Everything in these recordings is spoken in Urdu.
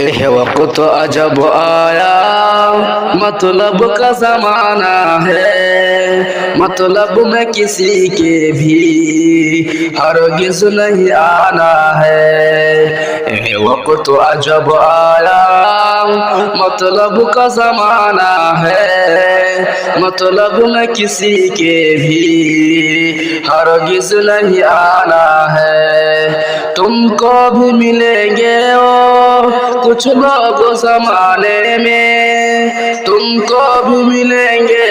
یہ وقت عجب آیا مطلب کا زمانہ ہے، مطلب میں کسی کے بھی ہرگز نہیں آنا ہے۔ یہ وقت عجب آیا مطلب کا زمانہ ہے، مطلب میں کسی کے بھی ہرگز نہیں آنا ہے۔ تم کو بھی ملیں گے کچھ لوگ زمانے میں، تم کو بھی ملیں گے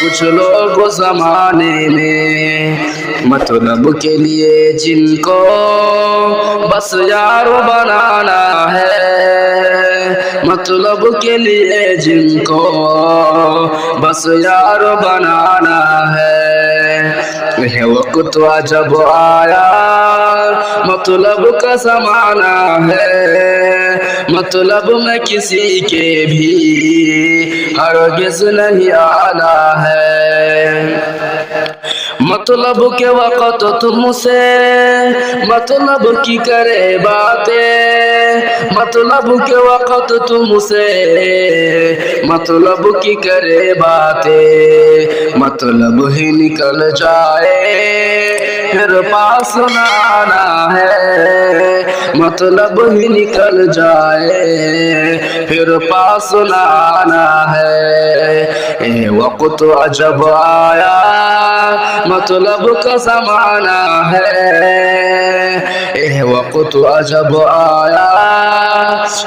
کچھ لوگ زمانے میں، مطلب کے لیے جن کو بس یار بنانا ہے، مطلب کے لیے جن کو بس یار بنانا ہے۔ یہ وقت عجب آیا مطلب کا زمانہ ہے، مطلب میں کسی کے بھی ہرگز نہیں آنا ہے۔ مطلب کے وقت تم سے مطلب کی کرے باتیں، مطلب کے وقت تم سے مطلب کی کرے باتیں، مطلب ہی نکل جائے پھر پاس نہ آنا ہے، مطلب ہی نکل جائے پھر پاس نہ آنا ہے۔ یہ وقت عجب آیا مطلب کا زمانہ ہے، یہ وقت عجب آیا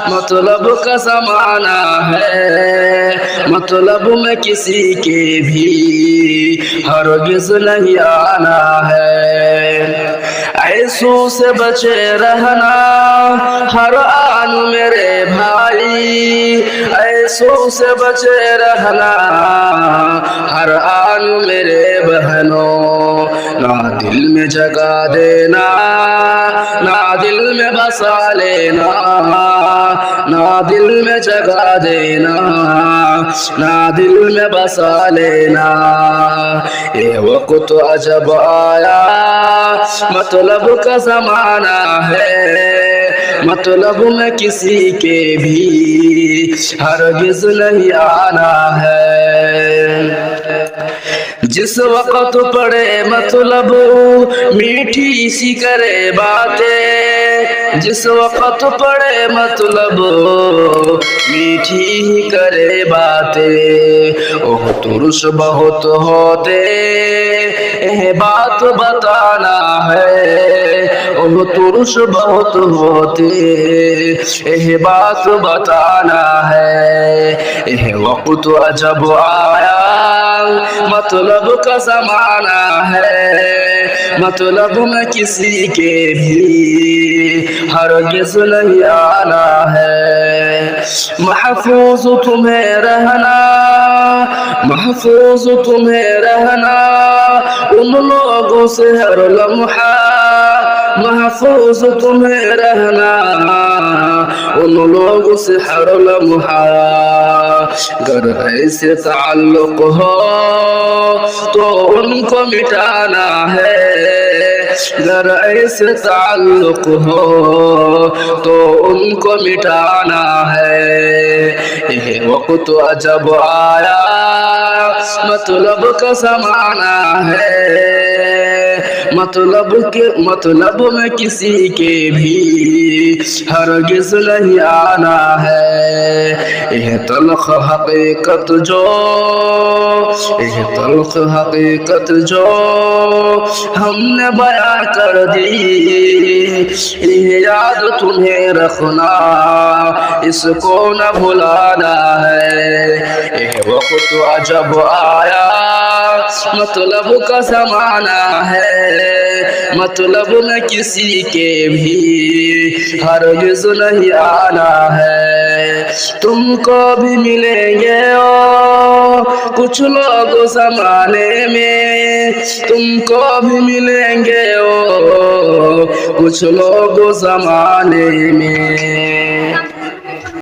مطلب کا زمانہ ہے، مطلب میں کسی کے بھی ہرگز نہیں آنا ہے۔ ایسوں سے بچے رہنا ہر آن میرے بھائی، ایسوں سے بچے رہنا ہر آن میرے بہنوں، نہ دل میں جگہ دینا نہ دل میں بسا لینا، نہ دل میں جگہ دینا نہ دل میں بسا لینا۔ یہ وقت عجب آیا مطلب کا زمانہ ہے، مطلب میں کسی کے بھی ہرگز نہیں آنا ہے۔ جس وقت پڑے مطلب میٹھی سی کرے باتیں، جس وقت پڑے مطلب میٹھی ہی کرے باتیں، اوہ ترش بہت ہوتے یہ بات بتانا ہے، اوہ ترش بہت ہوتے یہ بات بتانا ہے۔ یہ وقت عجب آیا مطلب کا زمانہ ہے، مطلب میں کسی کے بھی ہرگز نہیں آنا ہے۔ محفوظ تمہیں رہنا محفوظ تمہیں رہنا ان لوگوں سے ہر لمحہ، محفوظ تمہیں رہنا ان لوگوں سے ہر لمحہ، گر ایسے تعلق ہو تو ان کو مٹانا ہے، گر ایسے تعلق ہو تو ان کو مٹانا ہے۔ یہ وقت عجب آیا مطلب کا زمانہ ہے، مطلب میں کسی کے بھی ہرگز نہیں آنا ہے۔ یہ تلخ حقیقت جو یہ تلخ حقیقت جو ہم نے بیان کر دی، یہ یاد تمہیں رکھنا اس کو نہ بھلانا ہے۔ یہ وقت عجب آیا مطلب کا زمانہ ہے، مطلب میں کسی کے بھی ہرگز نہیں آنا ہے۔ تم کو بھی ملیں گے کچھ لوگ زمانے میں، تم کو بھی ملیں گے کچھ لوگ زمانے میں۔